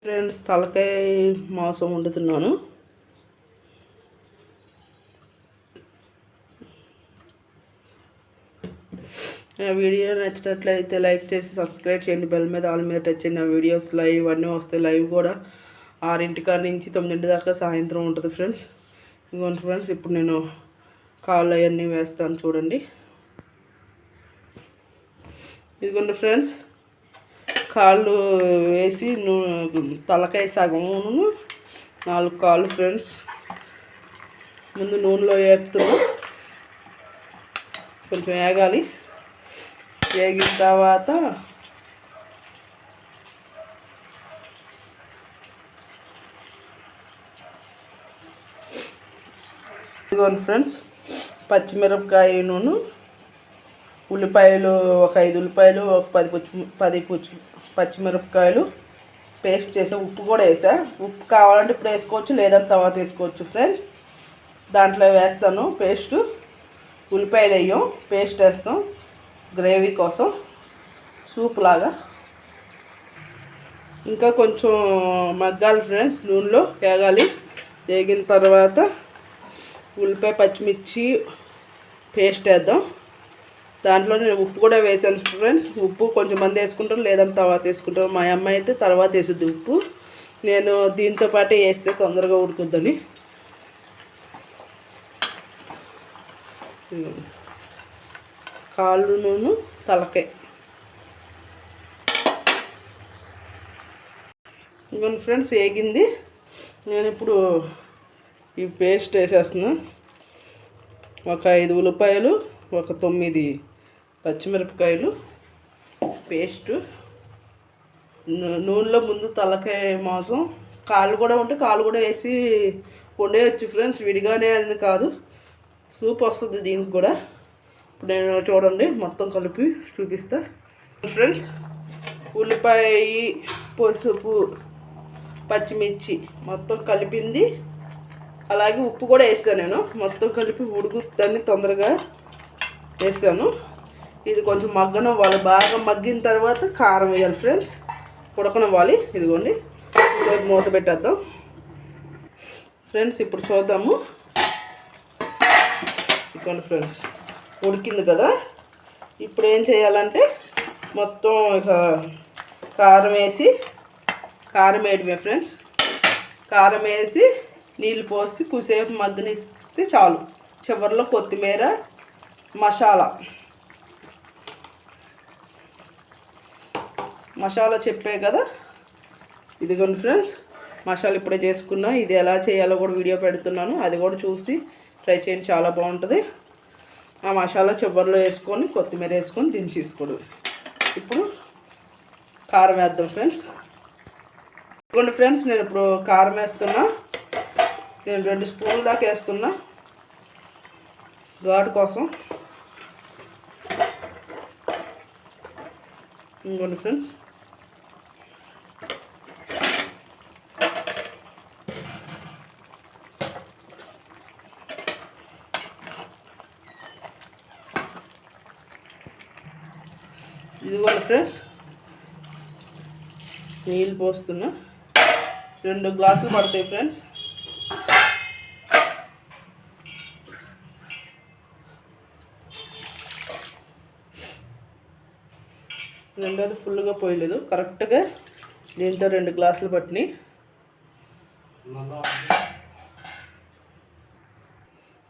Friends, తలకాయ మాంసం వండుతున్నాను. నా వీడియో నచ్చినట్లయితే లైక్ చేసి సబ్స్క్రైబ్ చేయండి. బెల్ మీద ఆల్ మీద టచ్ చేయండి. నా వీడియోస్ లైవ్ అన్నీ వస్తాయి. లైవ్ కూడా 6 నుంచి 9 దాకా సాయంత్రం ఉంటుంది ఫ్రెండ్స్. ఇదిగోండి ఫ్రెండ్స్, ఇప్పుడు నేను కాళ్ళు అవన్నీ వేస్తాను చూడండి. ఇదిగోండి ఫ్రెండ్స్, కాళ్ళు వేసి తలకాయ సగమును 4 కాళ్ళు ఫ్రెండ్స్. ముందు నూనెలో వేపుతున్నాం, కొంచెం వేగాలి. వేగిన తర్వాత ఇదిగోండి ఫ్రెండ్స్, పచ్చిమిరపకాయ నూనె, ఉల్లిపాయలు ఒక 5 ఉల్లిపాయలు, ఒక 10 పచ్చిమిరపకాయలు పేస్ట్ చేసా. ఉప్పు కూడా వేసా. ఉప్పు కావాలంటే ఇప్పుడు వేసుకోవచ్చు, లేదంటే తర్వాత వేసుకోవచ్చు ఫ్రెండ్స్. దాంట్లో వేస్తాను పేస్టు. ఉల్లిపాయలు వేయం, పేస్ట్ వేస్తాం గ్రేవీ కోసం, సూప్ లాగా. ఇంకా కొంచెం మగ్గాలి ఫ్రెండ్స్, నూనెలో వేగాలి. వేగిన తర్వాత ఉల్లిపాయ పచ్చిమిర్చి పేస్ట్ వేద్దాం. దాంట్లో నేను ఉప్పు కూడా వేసాను ఫ్రెండ్స్. ఉప్పు కొంచెం మంది వేసుకుంటారు, లేదంటే తర్వాత వేసుకుంటారు. మా అమ్మాయి అయితే తర్వాత వేసుద్ది ఉప్పు. నేను దీంతో పాటే వేస్తే తొందరగా ఉడుకుద్దని. కాళ్ళు నూనె తలకాయ. ఇదిగోండి ఫ్రెండ్స్, వేగింది. నేను ఇప్పుడు ఈ పేస్ట్ వేసేస్తున్నా. ఒక 5 ఉల్లిపాయలు, ఒక 9 పచ్చిమిరపకాయలు పేస్టు. నూనెలో ముందు తలకాయ మాంసం, కాళ్ళు కూడా ఉంటే కాళ్ళు కూడా వేసి వండేయచ్చు ఫ్రెండ్స్. విడిగానే అని కాదు, సూప్ వస్తుంది దీనికి కూడా. ఇప్పుడు నేను చూడండి మొత్తం కలిపి చూపిస్తా ఫ్రెండ్స్. ఉల్లిపాయ, పసుపు, పచ్చిమిర్చి మొత్తం కలిపింది. అలాగే ఉప్పు కూడా వేసాను నేను. మొత్తం కలిపి ఉడుకుతాన్ని తొందరగా వేసాను. ఇది కొంచెం మగ్గనివ్వాలి. బాగా మగ్గిన తర్వాత కారం వేయాలి ఫ్రెండ్స్. ఉడకనివ్వాలి. ఇదిగోండి, మూత పెట్టేద్దాం ఫ్రెండ్స్. ఇప్పుడు చూద్దాము. ఇదిగోండి ఫ్రెండ్స్, ఉడికింది కదా. ఇప్పుడు ఏం చేయాలంటే మొత్తం ఇక కారం వేయడమే ఫ్రెండ్స్. కారం వేసి నీళ్ళు పోసి కుసేపు మగ్గనిస్తే చాలు. చివరిలో కొత్తిమీర, మసాలా చెప్పే కదా. ఇదిగోండి ఫ్రెండ్స్, మసాలా ఇప్పుడే చేసుకున్నా. ఇది ఎలా చేయాలో కూడా వీడియో పెడుతున్నాను, అది కూడా చూసి ట్రై చేయండి, చాలా బాగుంటుంది. ఆ మసాలా చివరిలో వేసుకొని కొత్తిమీర వేసుకొని దించేసుకోడు. ఇప్పుడు కారం వేద్దాం ఫ్రెండ్స్. ఇదిగోండి ఫ్రెండ్స్, నేను ఇప్పుడు కారం వేస్తున్నా. నేను 2 స్పూన్ల దాకా వేస్తున్నా ఘాటు కోసం. ఇదిగోండి ఫ్రెండ్స్, ఇదిగోండి ఫ్రెండ్స్, నీళ్ళు పోస్తున్నా. 2 గ్లాసులు పడతాయి ఫ్రెండ్స్. రెండోది ఫుల్గా పోయలేదు, కరెక్ట్గా దీంతో 2 గ్లాసులు పట్టినాయి.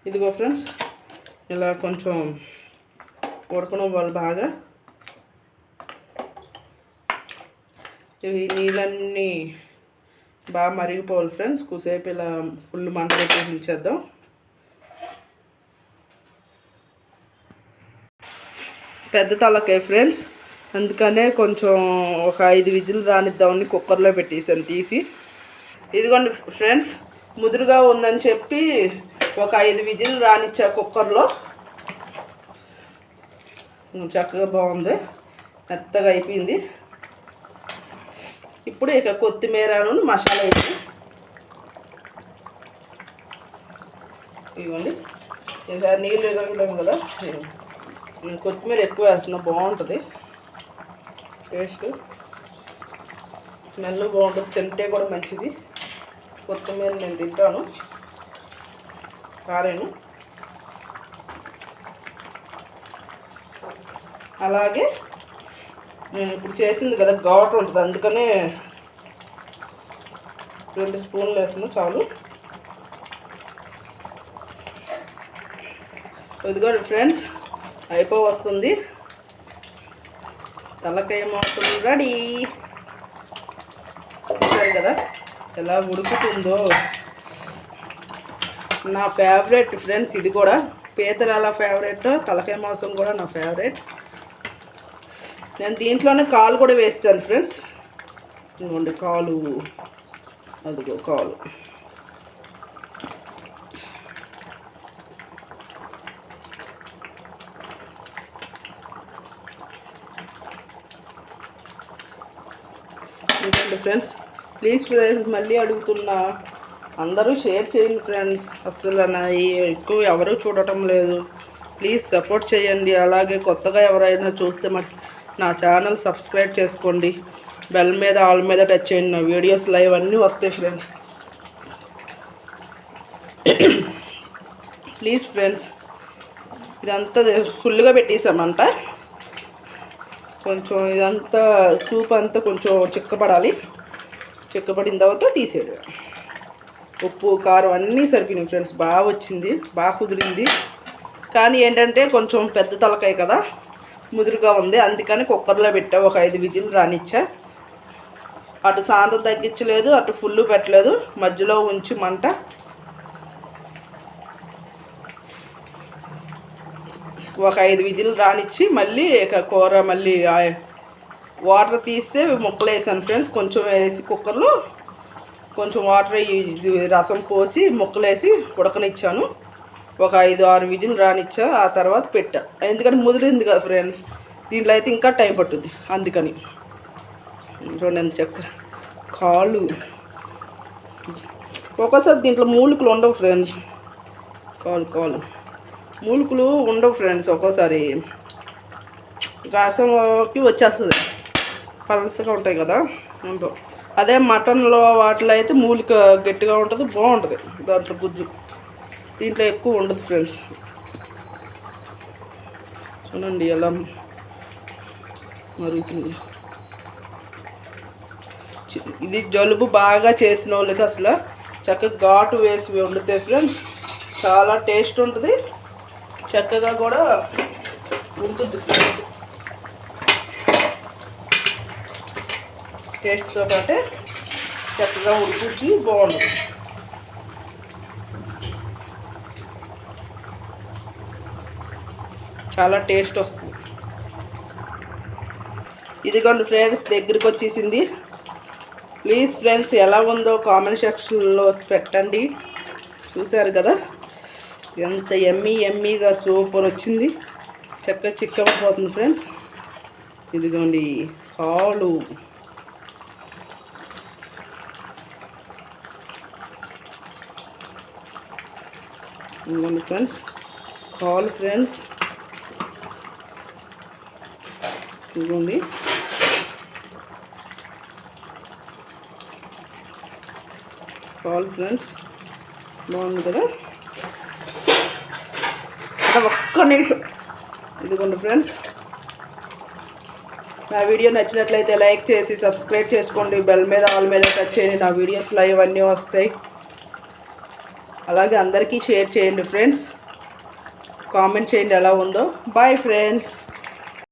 ఇదిగో ఫ్రెండ్స్, ఇలా కొంచెం ఉడకడం వాళ్ళు బాగా. ఈ నీళ్ళన్నీ బాగా మరిగిపోవాలి ఫ్రెండ్స్. కూసేపు ఇలా ఫుల్ మంట పెట్టి ఉంచేద్దాం. పెద్ద తలకాయ ఫ్రెండ్స్, అందుకనే కొంచెం ఒక 5 విజిల్ రానిద్దామని కుక్కర్లో పెట్టేసాను తీసి. ఇదిగోండి ఫ్రెండ్స్, ముదురుగా ఉందని చెప్పి ఒక 5 విజిల్ రానిచ్చా కుక్కర్లో. చక్కగా బాగుంది, మెత్తగా అయిపోయింది. ఇప్పుడు ఇక కొత్తిమీరను మసాలా వేసి ఇవ్వండి. ఇక నీళ్ళు ఎగరలేము కదా, కొత్తిమీర ఎక్కువ వేస్తున్నా, బాగుంటుంది టేస్ట్. స్మెల్ బాగుంటుంది, తింటే కూడా మంచిది. కొత్తిమీర నేను తింటాను, కారేను. అలాగే నేను ఇప్పుడు చేసింది కదా ఘాటు ఉంటుంది, అందుకనే 2 స్పూన్లు వేస్తున్నాను చాలు. ఇదిగోండి ఫ్రెండ్స్, వస్తుంది. తలకాయ మాసం రెడీ. చూసారు కదా ఎలా ఉడుకుతుందో. నా ఫేవరెట్ ఫ్రెండ్స్ ఇది కూడా. పీతలు ఎలా ఫేవరెట్, తలకాయ మాసం కూడా నా ఫేవరెట్. నేను దీంట్లోనే కాలు కూడా వేస్తాను ఫ్రెండ్స్. ఇదిగోండి కాలు, అదిగో కాలు. ఇంకండి ఫ్రెండ్స్, ప్లీజ్ ఫ్రెండ్స్ మళ్ళీ అడుగుతున్నా, అందరూ షేర్ చేయండి ఫ్రెండ్స్. అసలు నా ఎక్కువ ఎవరూ చూడటం లేదు, ప్లీజ్ సపోర్ట్ చేయండి. అలాగే కొత్తగా ఎవరైనా చూస్తే నా ఛానల్ సబ్స్క్రైబ్ చేసుకోండి. బెల్ మీద ఆల్ మీద టచ్ చేయండి. నా వీడియోస్ లైవ్ అన్నీ వస్తాయి ఫ్రెండ్స్. ప్లీజ్ ఫ్రెండ్స్, ఇదంతా ఫుల్గా పెట్టేసామంట. కొంచెం ఇదంతా సూప్ అంతా కొంచెం చిక్కపడాలి. చిక్కపడిన తర్వాత తీసేయడం. ఉప్పు కారం అన్నీ సరిపోయినాయి ఫ్రెండ్స్. బాగా వచ్చింది, బాగా కుదిరింది. కానీ ఏంటంటే కొంచెం పెద్ద తలకాయ కదా, ముదురుగా ఉంది. అందుకని కుక్కర్లో పెట్టా, ఒక 5 విజిల్ రానిచ్చా. అటు సాంతం తగ్గించలేదు, అటు ఫుల్ పెట్టలేదు, మధ్యలో ఉంచి మంట. ఒక 5 విజిల్ రానిచ్చి మళ్ళీ కూర మళ్ళీ వాటర్ తీస్తే ముక్కలు వేసాను ఫ్రెండ్స్. కొంచెం వేసి కుక్కర్లో కొంచెం వాటర్ రసం పోసి ముక్కలు వేసి ఉడకనిచ్చాను. ఒక 5-6 విజిల్ రానిచ్చా. ఆ తర్వాత పెట్టా, ఎందుకంటే ముదిరింది కదా ఫ్రెండ్స్. దీంట్లో అయితే ఇంకా టైం పట్టుద్ది, అందుకని. చూడండి ఎంత చక్క కాళ్ళు. ఒక్కోసారి దీంట్లో మూలికలు ఉండవు ఫ్రెండ్స్. కాలు మూలికలు ఉండవు ఫ్రెండ్స్. ఒక్కోసారి రసంకి వచ్చేస్తుంది, పలసగా ఉంటాయి కదా, ఉండవు. అదే మటన్లో వాటిలో అయితే మూలిక గట్టిగా ఉంటుంది, బాగుంటుంది దాంట్లో గుజ్జు. దీంట్లో ఎక్కువ ఉండదు ఫ్రెండ్స్. చూడండి ఎలా మరుగుతుంది. ఇది జలుబు బాగా చేసిన వాళ్ళకి అసలు చక్కగా ఘాటు వేసి వండితే ఫ్రెండ్స్ చాలా టేస్ట్ ఉంటుంది, చక్కగా కూడా ఉంటుంది ఫ్రెండ్స్. టేస్ట్తో పాటే చక్కగా ఉడికి బాగుంటుంది. చాలా టేస్ట్ వస్తుంది. ఇదిగోండి ఫ్రెండ్స్, దగ్గరికి వచ్చేసింది. ప్లీజ్ ఫ్రెండ్స్ ఎలా ఉందో కామెంట్ సెక్షన్లో పెట్టండి. చూసారు కదా ఎంత ఎమ్మీగా సూపర్ వచ్చింది, చక్కగా చిక్కబడిపోతుంది ఫ్రెండ్స్. ఇదిగోండి కాలు. ఇదిగోండి ఫ్రెండ్స్ కాలు ఫ్రెండ్స్. ఇదిగోండి కాల్ ఫ్రెండ్స్, బాగుంది కదా. ఒక్క నిమిషం. ఇదిగోండి ఫ్రెండ్స్, నా వీడియో నచ్చినట్లయితే లైక్ చేసి సబ్స్క్రైబ్ చేసుకోండి. బెల్ మీద ఆల్ మీద టచ్ చేయండి, నా వీడియోస్ లైవ్ అన్నీ వస్తాయి. అలాగే అందరికీ షేర్ చేయండి ఫ్రెండ్స్. కామెంట్ చేయండి ఎలా ఉందో. Boy friends.